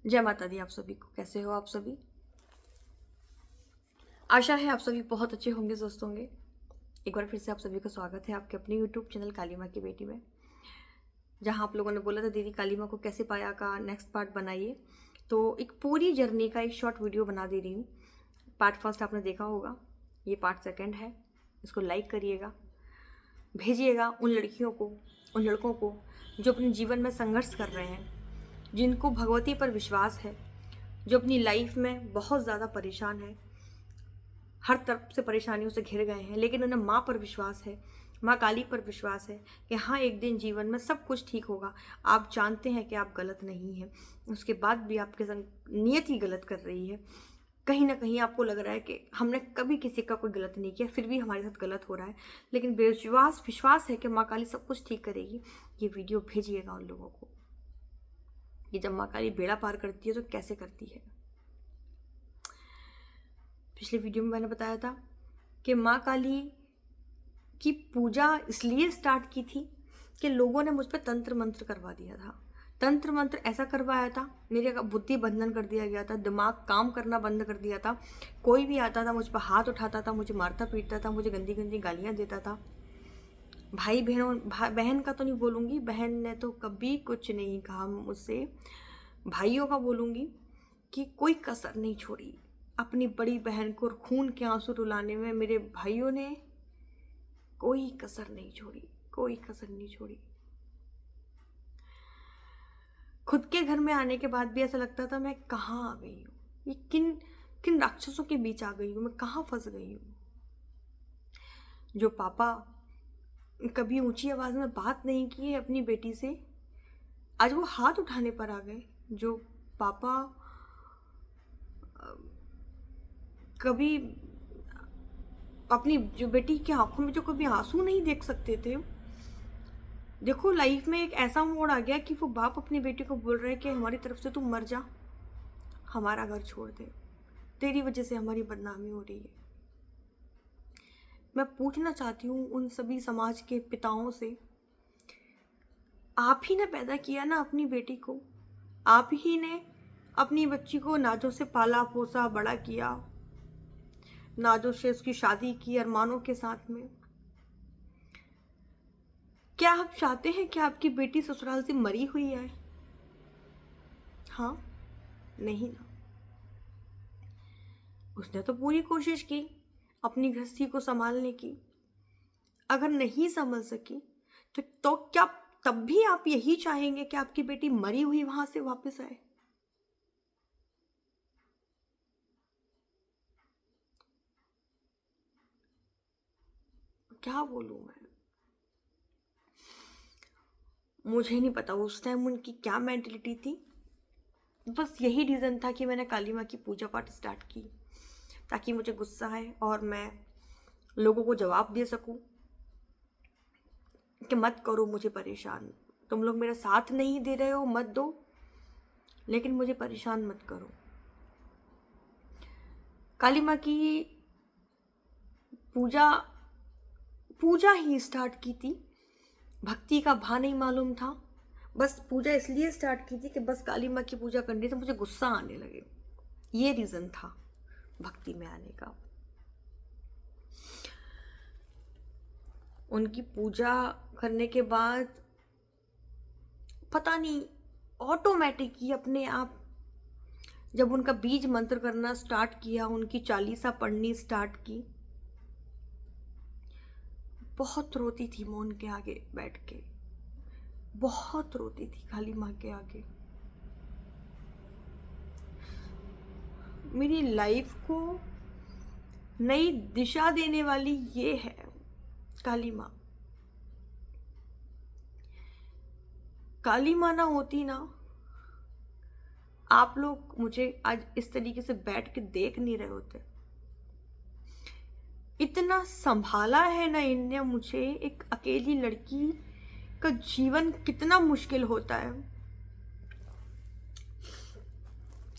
जय माता दी आप सभी को। कैसे हो आप सभी? आशा है आप सभी बहुत अच्छे होंगे, स्वस्थ होंगे। एक बार फिर से आप सभी का स्वागत है आपके अपने यूट्यूब चैनल काली माँ की बेटी में, जहाँ आप लोगों ने बोला था दीदी काली माँ को कैसे पाया का नेक्स्ट पार्ट बनाइए। तो एक पूरी जर्नी का एक शॉर्ट वीडियो बना दे रही हूँ। पार्ट फर्स्ट आपने देखा होगा, ये पार्ट सेकंड है। इसको लाइक करिएगा, भेजिएगा उन लड़कियों को, उन लड़कों को जो अपने जीवन में संघर्ष कर रहे हैं, जिनको भगवती पर विश्वास है, जो अपनी लाइफ में बहुत ज़्यादा परेशान है, हर तरफ से परेशानियों से घिर गए हैं, लेकिन उन्हें माँ पर विश्वास है, माँ काली पर विश्वास है कि हाँ एक दिन जीवन में सब कुछ ठीक होगा। आप जानते हैं कि आप गलत नहीं हैं, उसके बाद भी आपके संग नियत ही गलत कर रही है। कहीं ना कहीं आपको लग रहा है कि हमने कभी किसी का कोई गलत नहीं किया, फिर भी हमारे साथ गलत हो रहा है, लेकिन बेविश्वास विश्वास है कि माँ काली सब कुछ ठीक करेगी। ये वीडियो भेजिएगा उन लोगों को कि जब माँ काली बेड़ा पार करती है तो कैसे करती है। पिछले वीडियो में मैंने बताया था कि माँ काली की पूजा इसलिए स्टार्ट की थी कि लोगों ने मुझ पर तंत्र मंत्र करवा दिया था। तंत्र मंत्र ऐसा करवाया था, मेरे बुद्धि बंधन कर दिया गया था, दिमाग काम करना बंद कर दिया था। कोई भी आता था मुझ पर हाथ उठाता था, मुझे मारता पीटता था, मुझे गंदी गंदी गालियाँ देता था। भाई बहनों, बहन का तो नहीं बोलूँगी, बहन ने तो कभी कुछ नहीं कहा मुझसे। भाइयों का बोलूँगी कि कोई कसर नहीं छोड़ी। अपनी बड़ी बहन को खून के आंसू रुलाने में मेरे भाइयों ने कोई कसर नहीं छोड़ी, कोई कसर नहीं छोड़ी। खुद के घर में आने के बाद भी ऐसा लगता था मैं कहाँ आ गई हूँ, ये किन किन राक्षसों के बीच आ गई हूँ, मैं कहाँ फंस गई हूँ। जो पापा कभी ऊंची आवाज में बात नहीं की है अपनी बेटी से, आज वो हाथ उठाने पर आ गए। जो पापा कभी अपनी जो बेटी की आंखों में जो कभी आंसू नहीं देख सकते थे, देखो लाइफ में एक ऐसा मोड़ आ गया कि वो बाप अपनी बेटी को बोल रहे हैं कि हमारी तरफ से तू मर जा, हमारा घर छोड़ दे, तेरी वजह से हमारी बदनामी हो रही है। मैं पूछना चाहती हूँ उन सभी समाज के पिताओं से, आप ही ने पैदा किया ना अपनी बेटी को, आप ही ने अपनी बच्ची को नाजों से पाला पोसा बड़ा किया, नाजों से उसकी शादी की अरमानों के साथ में। क्या आप चाहते हैं कि आपकी बेटी ससुराल से मरी हुई आए? हाँ, नहीं ना। उसने तो पूरी कोशिश की अपनी गृहस्थी को संभालने की, अगर नहीं संभल सकी तो क्या तब भी आप यही चाहेंगे कि आपकी बेटी मरी हुई वहां से वापस आए? क्या बोलूं मैं, मुझे नहीं पता उस टाइम उनकी क्या मेंटेलिटी थी। बस यही रीज़न था कि मैंने काली माँ की पूजा पाठ स्टार्ट की ताकि मुझे गुस्सा आए और मैं लोगों को जवाब दे सकूं कि मत करो मुझे परेशान, तुम लोग मेरा साथ नहीं दे रहे हो मत दो, लेकिन मुझे परेशान मत करो। काली माँ की पूजा पूजा ही स्टार्ट की थी, भक्ति का भा नहीं मालूम था। बस पूजा इसलिए स्टार्ट की थी कि बस काली माँ की पूजा करने से मुझे गुस्सा आने लगे, ये रीज़न था भक्ति में आने का। उनकी पूजा करने के बाद पता नहीं ऑटोमेटिक ही अपने आप जब उनका बीज मंत्र करना स्टार्ट किया, उनकी चालीसा पढ़नी स्टार्ट की, बहुत रोती थी मैं उनके आगे बैठ के, बहुत रोती थी काली माँ के आगे। मेरी लाइफ को नई दिशा देने वाली ये है काली माँ। काली माँ ना होती ना, आप लोग मुझे आज इस तरीके से बैठ के देख नहीं रहे होते। इतना संभाला है ना इनने मुझे, एक अकेली लड़की का जीवन कितना मुश्किल होता है।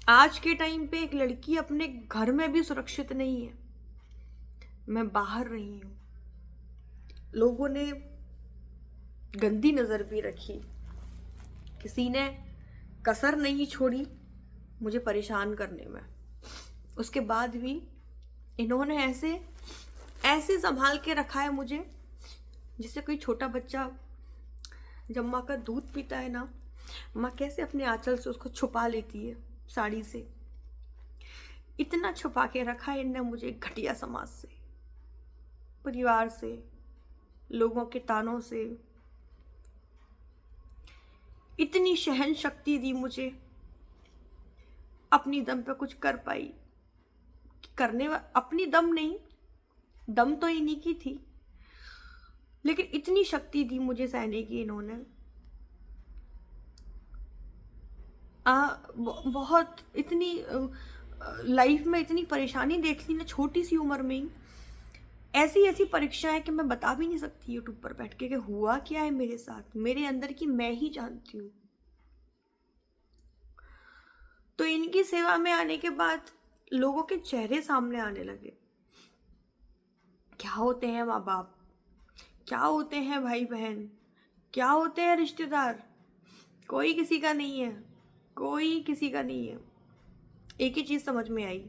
आज के टाइम पे एक लड़की अपने घर में भी सुरक्षित नहीं है। मैं बाहर रही हूं, लोगों ने गंदी नजर भी रखी, किसी ने कसर नहीं छोड़ी मुझे परेशान करने में। उसके बाद भी इन्होंने ऐसे ऐसे संभाल के रखा है मुझे, जैसे कोई छोटा बच्चा जब माँ का दूध पीता है ना, माँ कैसे अपने आंचल से उसको छुपा लेती है साड़ी से, इतना छुपा के रखा है इनने मुझे घटिया समाज से, परिवार से, लोगों के तानों से। इतनी सहन शक्ति दी मुझे, अपनी दम पे कुछ कर पाई, अपनी दम नहीं, दम तो इन्हीं की थी, लेकिन इतनी शक्ति दी मुझे सहने की इन्होंने। बहुत इतनी लाइफ में इतनी परेशानी देख ली ना छोटी सी उम्र में ही। ऐसी ऐसी परीक्षाएं कि मैं बता भी नहीं सकती यूट्यूब पर बैठ के कि हुआ क्या है मेरे साथ, मेरे अंदर की मैं ही जानती हूँ। तो इनकी सेवा में आने के बाद लोगों के चेहरे सामने आने लगे। क्या होते हैं माँ बाप, क्या होते हैं भाई बहन, क्या होते हैं रिश्तेदार, कोई किसी का नहीं है, कोई किसी का नहीं है। एक ही चीज समझ में आई,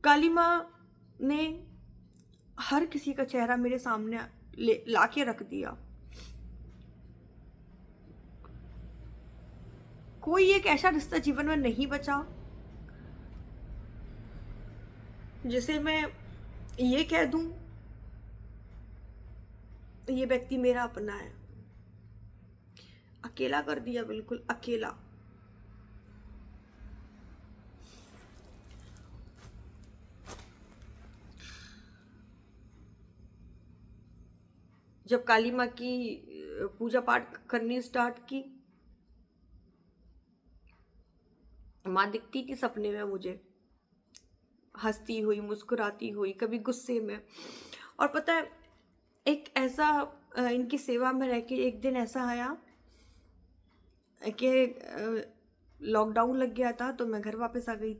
काली माँ ने हर किसी का चेहरा मेरे सामने ला के रख दिया। कोई एक ऐसा रिश्ता जीवन में नहीं बचा जिसे मैं ये कह दूं ये व्यक्ति मेरा अपना है। अकेला कर दिया, बिल्कुल अकेला। जब काली माँ की पूजा पाठ करनी स्टार्ट की, माँ दिखती थी सपने में मुझे, हंसती हुई, मुस्कुराती हुई, कभी गुस्से में। और पता है, एक ऐसा इनकी सेवा में रह के एक दिन ऐसा आया कि लॉकडाउन लग गया था, तो मैं घर वापस आ गई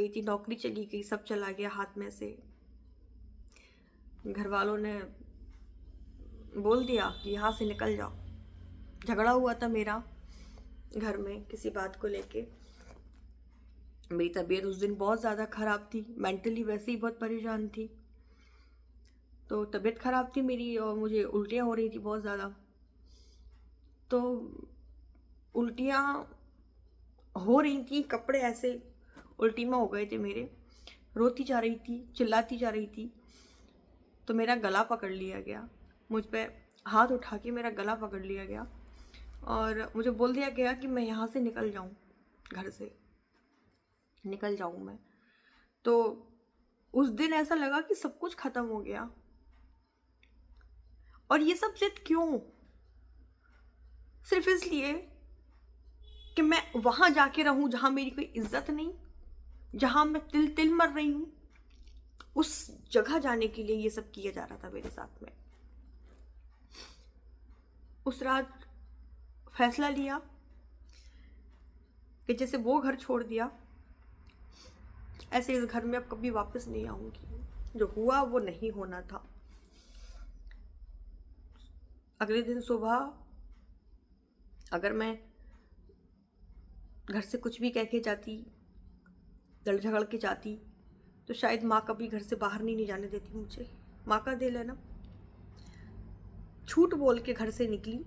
थी। नौकरी चली गई, सब चला गया हाथ में से। घर वालों ने बोल दिया कि यहाँ से निकल जाओ। झगड़ा हुआ था मेरा घर में किसी बात को लेके। मेरी तबीयत उस दिन बहुत ज़्यादा ख़राब थी, मेंटली वैसे ही बहुत परेशान थी। तो तबीयत ख़राब थी मेरी और मुझे उल्टियाँ हो रही थी बहुत ज़्यादा। तो उल्टियाँ हो रही थी, कपड़े ऐसे उल्टी में हो गए थे मेरे, रोती जा रही थी, चिल्लाती जा रही थी। तो मेरा गला पकड़ लिया गया, मुझ पे हाथ उठा के मेरा गला पकड़ लिया गया और मुझे बोल दिया गया कि मैं यहाँ से निकल जाऊँ, घर से निकल जाऊँ मैं। तो उस दिन ऐसा लगा कि सब कुछ खत्म हो गया। और ये सब जिद क्यों? सिर्फ इसलिए कि मैं वहां जाके रहूं जहां मेरी कोई इज्जत नहीं, जहां मैं तिल तिल मर रही हूं। उस जगह जाने के लिए ये सब किया जा रहा था मेरे साथ में। उस रात फैसला लिया कि जैसे वो घर छोड़ दिया, ऐसे इस घर में अब कभी वापस नहीं आऊंगी। जो हुआ वो नहीं होना था। अगले दिन सुबह अगर मैं घर से कुछ भी कह के जाती, लड़ झगड़ के जाती, तो शायद माँ कभी घर से बाहर नहीं जाने देती मुझे। माँ का दिल है ना। झूठ बोल के घर से निकली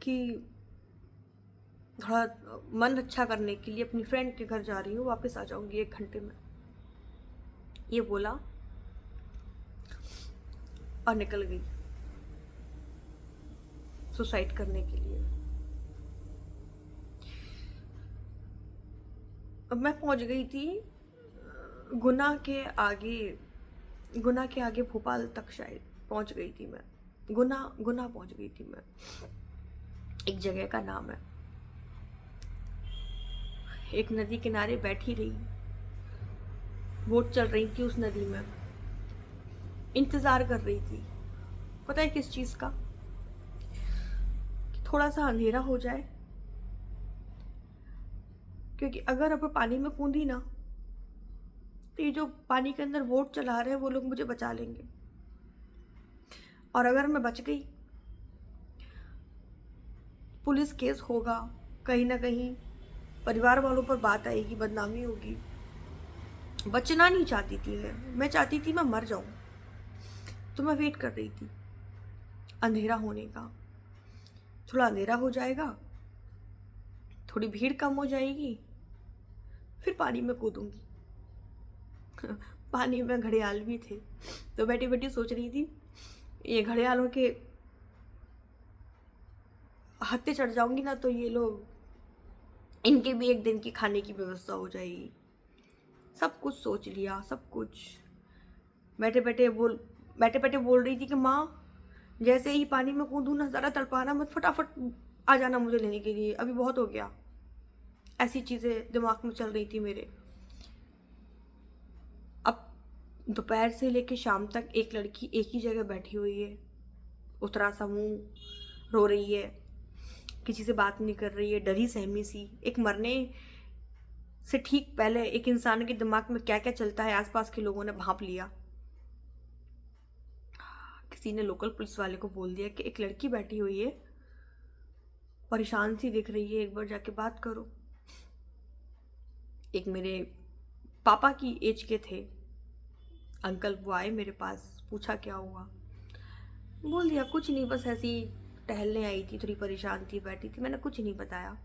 कि थोड़ा मन अच्छा करने के लिए अपनी फ्रेंड के घर जा रही हूँ, वापस आ जाऊंगी 1 घंटे में, ये बोला और निकल गई सुसाइड करने के लिए। अब मैं पहुंच गई थी गुना के आगे भोपाल तक शायद पहुंच गई थी मैं। गुना पहुंच गई थी मैं। एक जगह का नाम है। एक नदी किनारे बैठी रही, बोट चल रही थी उस नदी में, इंतजार कर रही थी। पता है किस चीज का? कि थोड़ा सा अंधेरा हो जाए, क्योंकि अगर अब पानी में कूदी ना तो ये जो पानी के अंदर बोट चला रहे हैं वो लोग मुझे बचा लेंगे। और अगर मैं बच गई पुलिस केस होगा, कहीं ना कहीं परिवार वालों पर बात आएगी, बदनामी होगी। बचना नहीं चाहती थी मैं चाहती थी मैं मर जाऊं। तो मैं वेट कर रही थी अंधेरा होने का। थोड़ा अंधेरा हो जाएगा, थोड़ी भीड़ कम हो जाएगी, फिर पानी में कूदूंगी। पानी में घड़ियाल भी थे, तो बैठी बैठी सोच रही थी ये घड़ियालों के हत्थे चढ़ जाऊंगी ना तो ये लोग, इनके भी एक दिन की खाने की व्यवस्था हो जाएगी। सब कुछ सोच लिया, सब कुछ। बैठे बैठे बोल रही थी कि माँ, जैसे ही पानी में कूदूं ना, ज़रा तड़पाना मत, फटाफट आ जाना मुझे लेने के लिए, अभी बहुत हो गया। ऐसी चीज़ें दिमाग में चल रही थी मेरे। अब दोपहर से लेकर शाम तक एक लड़की एक ही जगह बैठी हुई है, उतरा सा मुंह, रो रही है, किसी से बात नहीं कर रही है, डरी सहमी सी। एक मरने से ठीक पहले एक इंसान के दिमाग में क्या क्या चलता है, आसपास के लोगों ने भांप लिया। किसी ने लोकल पुलिस वाले को बोल दिया कि एक लड़की बैठी हुई है, परेशान सी दिख रही है, एक बार जाके बात करो। एक मेरे पापा की एज के थे अंकल, वो आए मेरे पास, पूछा क्या हुआ। बोल दिया कुछ नहीं, बस ऐसी टहलने आई थी, थोड़ी परेशान थी, बैठी थी। मैंने कुछ नहीं बताया।